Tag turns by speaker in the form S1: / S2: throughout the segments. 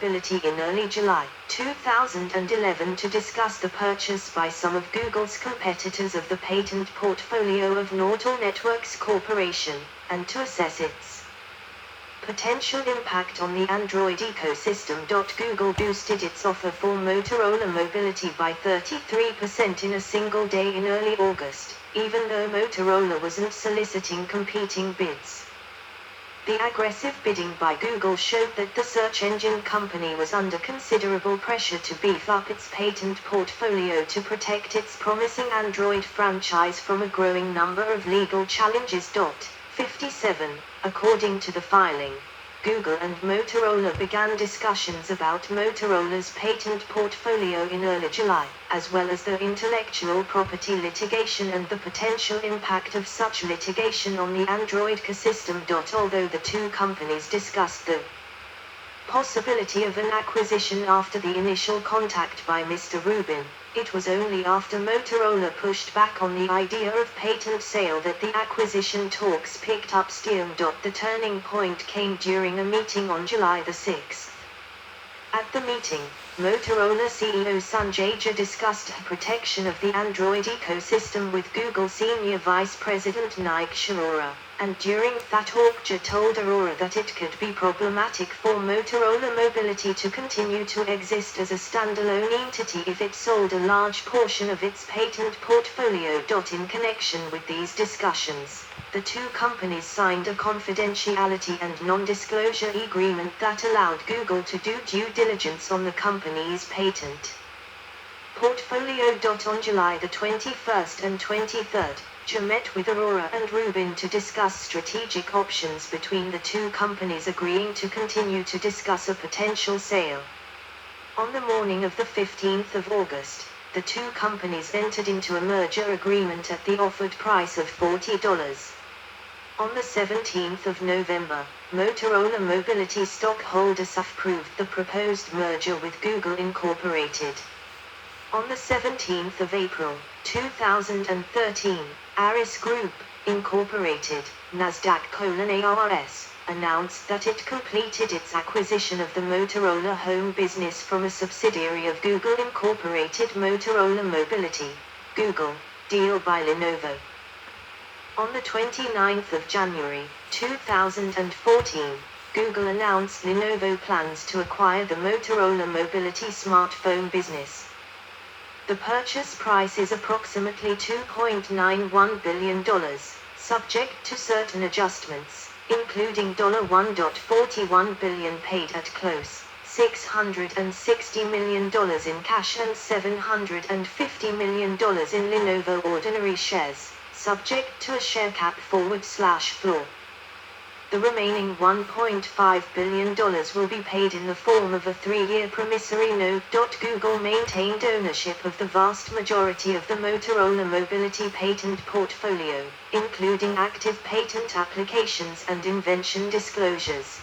S1: Mobility in early July 2011 to discuss the purchase by some of Google's competitors of the patent portfolio of Nortel Networks Corporation, and to assess its potential impact on the Android ecosystem. Google boosted its offer for Motorola Mobility by 33% in a single day in early August, even though Motorola wasn't soliciting competing bids. The aggressive bidding by Google showed that the search engine company was under considerable pressure to beef up its patent portfolio to protect its promising Android franchise from a growing number of legal challenges. 57. According to the filing, Google and Motorola began discussions about Motorola's patent portfolio in early July, as well as the intellectual property litigation and the potential impact of such litigation on the Android ecosystem. Although the two companies discussed the possibility of an acquisition after the initial contact by Mr. Rubin, it was only after Motorola pushed back on the idea of patent sale that the acquisition talks picked up steam. The turning point came during a meeting on July 6. At the meeting, Motorola CEO Sanjay Jha discussed protection of the Android ecosystem with Google Senior Vice President Nike Arora, and during that talk Jha told Arora that it could be problematic for Motorola Mobility to continue to exist as a standalone entity if it sold a large portion of its patent portfolio. In connection with these discussions, the two companies signed a confidentiality and non-disclosure agreement that allowed Google to do due diligence on the company's patent portfolio. On July 21st and 23rd, Jha met with Arora and Rubin to discuss strategic options between the two companies, agreeing to continue to discuss a potential sale. On the morning of the 15th of August, the two companies entered into a merger agreement at the offered price of $40. On the 17th of November, Motorola Mobility stockholders approved the proposed merger with Google Incorporated. On the 17th of April, 2013, Aris Group, Incorporated, NASDAQ:/ARS, announced that it completed its acquisition of the Motorola home business from a subsidiary of Google Incorporated. Motorola Mobility, Google, deal by Lenovo. On the 29th of January, 2014, Google announced Lenovo plans to acquire the Motorola Mobility smartphone business. The purchase price is approximately $2.91 billion, subject to certain adjustments, including $1.41 billion paid at close, $660 million in cash and $750 million in Lenovo ordinary shares, subject to a share cap /floor. The remaining $1.5 billion will be paid in the form of a 3-year promissory note. Google maintained ownership of the vast majority of the Motorola Mobility patent portfolio, including active patent applications and invention disclosures.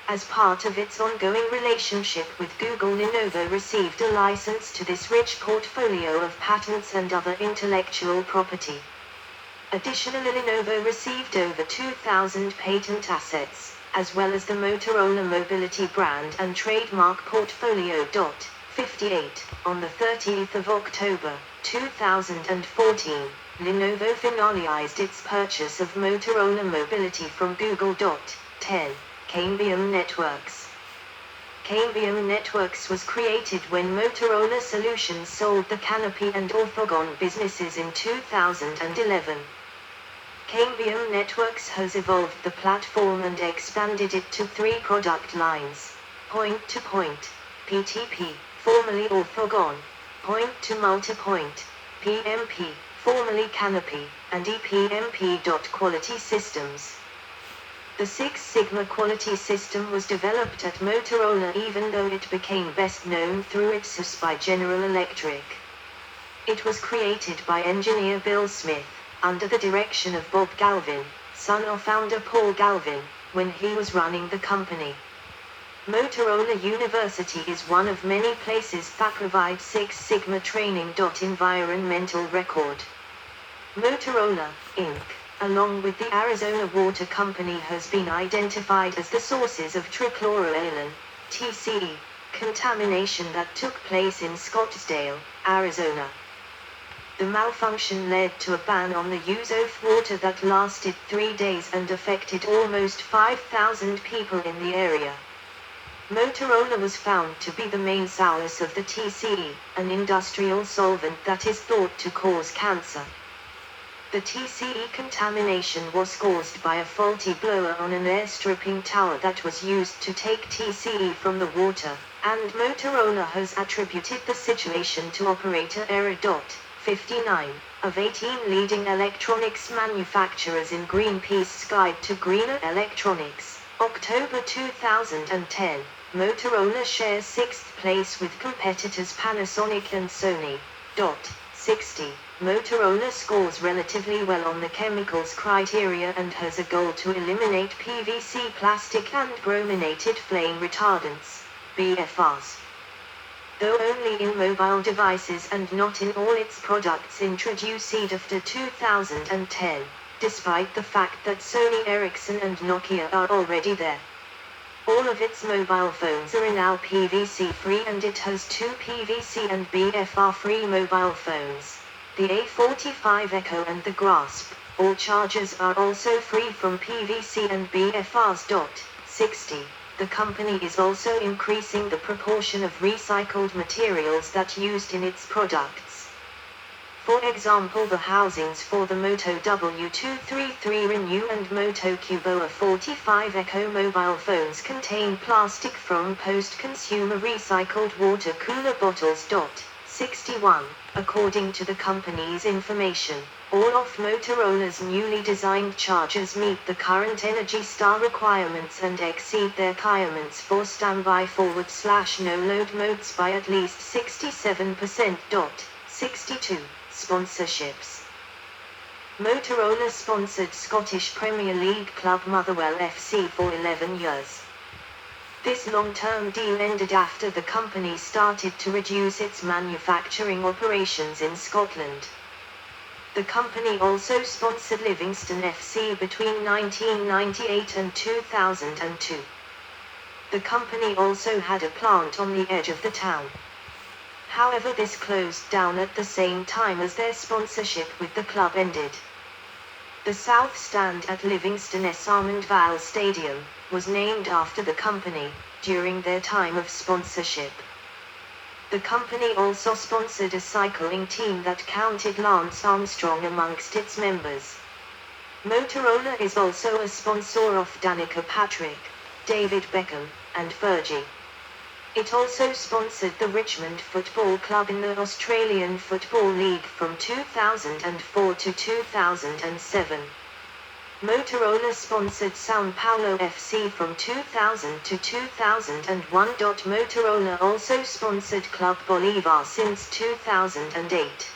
S1: As part of its ongoing relationship with Google, Lenovo received a license to this rich portfolio of patents and other intellectual property. Additionally, Lenovo received over 2,000 patent assets, as well as the Motorola Mobility brand and trademark portfolio. 58. On the 30th of October, 2014, Lenovo finalized its purchase of Motorola Mobility from Google. 10. Cambium Networks. Cambium Networks was created when Motorola Solutions sold the Canopy and Orthogon businesses in 2011. Cambium Networks has evolved the platform and expanded it to 3 product lines: point-to-point, PTP, formerly Orthogon; point-to-multipoint, PMP, formerly Canopy, and ePMP. Quality systems. The Six Sigma quality system was developed at Motorola, even though it became best known through its use by General Electric. It was created by engineer Bill Smith, under the direction of Bob Galvin, son of founder Paul Galvin, when he was running the company. Motorola University is one of many places that provide Six Sigma training. Environmental record. Motorola, Inc., along with the Arizona Water Company, has been identified as the sources of trichloroethylene, TCE contamination that took place in Scottsdale, Arizona. The malfunction led to a ban on the use of water that lasted 3 days and affected almost 5,000 people in the area. Motorola was found to be the main source of the TCE, an industrial solvent that is thought to cause cancer. The TCE contamination was caused by a faulty blower on an air stripping tower that was used to take TCE from the water, and Motorola has attributed the situation to operator error. 59 of 18 leading electronics manufacturers in Greenpeace's Guide to Greener Electronics, October 2010. Motorola shares 6th place with competitors Panasonic and Sony. 60. Motorola scores relatively well on the chemicals criteria and has a goal to eliminate PVC plastic and brominated flame retardants, BFRs. Though only in mobile devices and not in all its products introduced after 2010, despite the fact that Sony Ericsson and Nokia are already there. All of its mobile phones are now PVC-free and it has 2 PVC and BFR-free mobile phones, the A45 Echo and the Grasp. All chargers are also free from PVC and BFRs. 60. The company is also increasing the proportion of recycled materials that used in its products. For example, the housings for the Moto W233 Renew and Moto Cuboa 45 Echo mobile phones contain plastic from post-consumer recycled water cooler bottles. 61. According to the company's information, all of Motorola's newly designed chargers meet the current Energy Star requirements and exceed their requirements for standby forward/no-load modes by at least 67%. 62. Sponsorships. Motorola sponsored Scottish Premier League club Motherwell FC for 11 years. This long-term deal ended after the company started to reduce its manufacturing operations in Scotland. The company also sponsored Livingston FC between 1998 and 2002. The company also had a plant on the edge of the town. However, this closed down at the same time as their sponsorship with the club ended. The South Stand at Livingston's Armand Vale Stadium was named after the company during their time of sponsorship. The company also sponsored a cycling team that counted Lance Armstrong amongst its members. Motorola is also a sponsor of Danica Patrick, David Beckham, and Fergie. It also sponsored the Richmond Football Club in the Australian Football League from 2004 to 2007. Motorola sponsored São Paulo FC from 2000 to 2001. Motorola also sponsored Club Bolívar since 2008.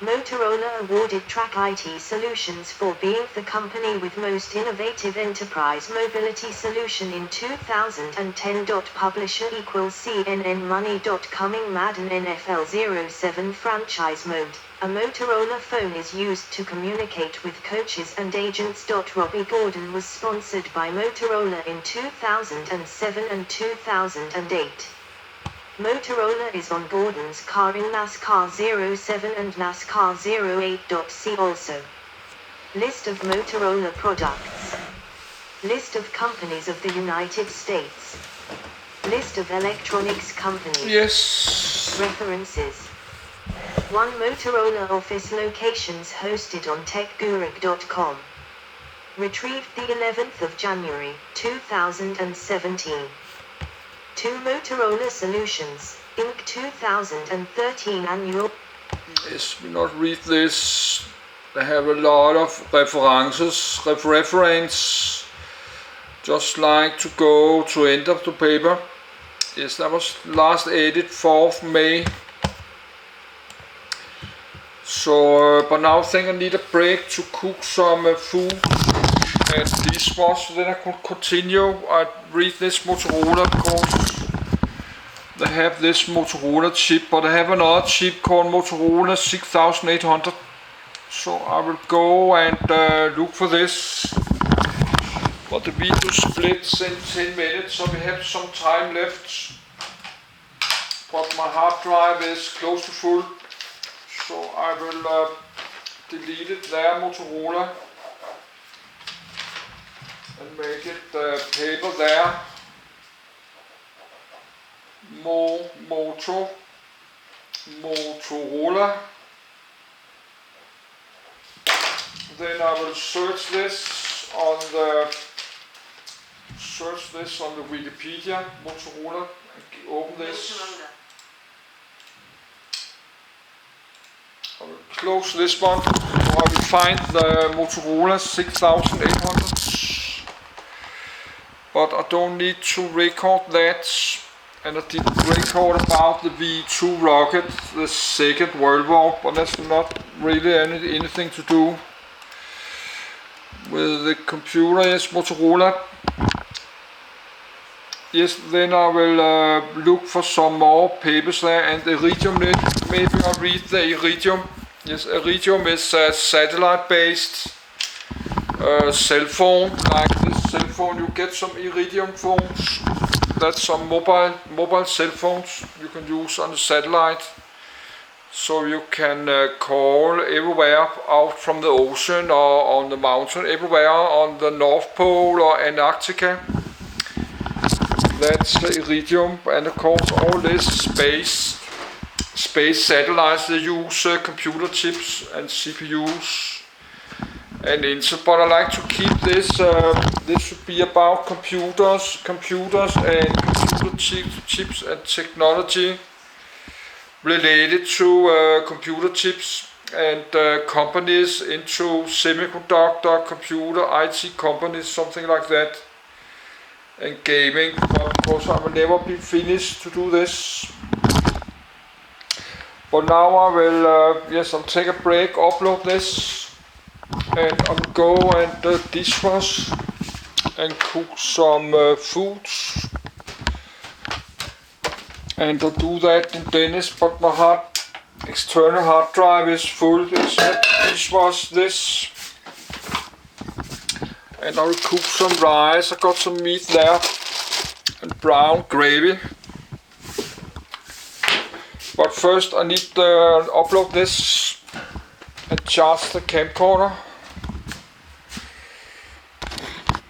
S1: Motorola awarded Track IT Solutions for being the company with most innovative enterprise mobility solution in 2010. Publisher equals CNN Money. Coming Madden NFL 07 franchise mode. A Motorola phone is used to communicate with coaches and agents. Robbie Gordon was sponsored by Motorola in 2007 and 2008. Motorola is on Gordon's car in NASCAR 07 and NASCAR 08. See also List of Motorola products. List of companies of the United States. List of electronics companies.
S2: Yes.
S1: References. 1 Motorola office locations hosted on techguru.com. Retrieved the 11th of January, 2017. 2 Motorola Solutions, Inc. 2013 Annual.
S2: Yes, we not read this. They have a lot of reference. Just like to go to end of the paper. Yes, that was last edit 4th May. So, but now I think I need a break to cook some food at this one, so then I could continue. I read this Motorola because they have this Motorola chip, but I have another chip called Motorola 6800. So I will go and look for this But the video splits in 10 minutes, so we have some time left. But my hard drive is close to full, so I will delete it there, Motorola, and make it paper there. Motorola. Then I will search this on the Wikipedia, Motorola, and open this. I will close this one, so I will find the Motorola 6800, but I don't need to record that, and I did record about the V2 rocket, the Second World War, but that's not really anything to do with the computer. Yes, Motorola. Yes, then I will look for some more papers there, and Iridium, maybe I'll read the Iridium. Yes, Iridium is a satellite-based cell phone, like this cell phone. You get some Iridium phones. That's some mobile cell phones you can use on the satellite. So you can call everywhere out from the ocean or on the mountain, everywhere on the North Pole or Antarctica. That's the Iridium, and of course all this space satellites, they use computer chips and CPUs and Intel. But I like to keep this. This should be about computers and computer chips and technology related to computer chips and companies into semiconductor, computer, IT companies, something like that, and gaming. But of course I will never be finished to do this. But now I will, yes, I'll take a break, upload this, and I will go and dishwash and cook some foods. And I'll do that in Dennis, but my external hard drive is full. Let's dishwash this. And I will cook some rice. I got some meat there and brown gravy. But first I need to upload this and charge the camcorder.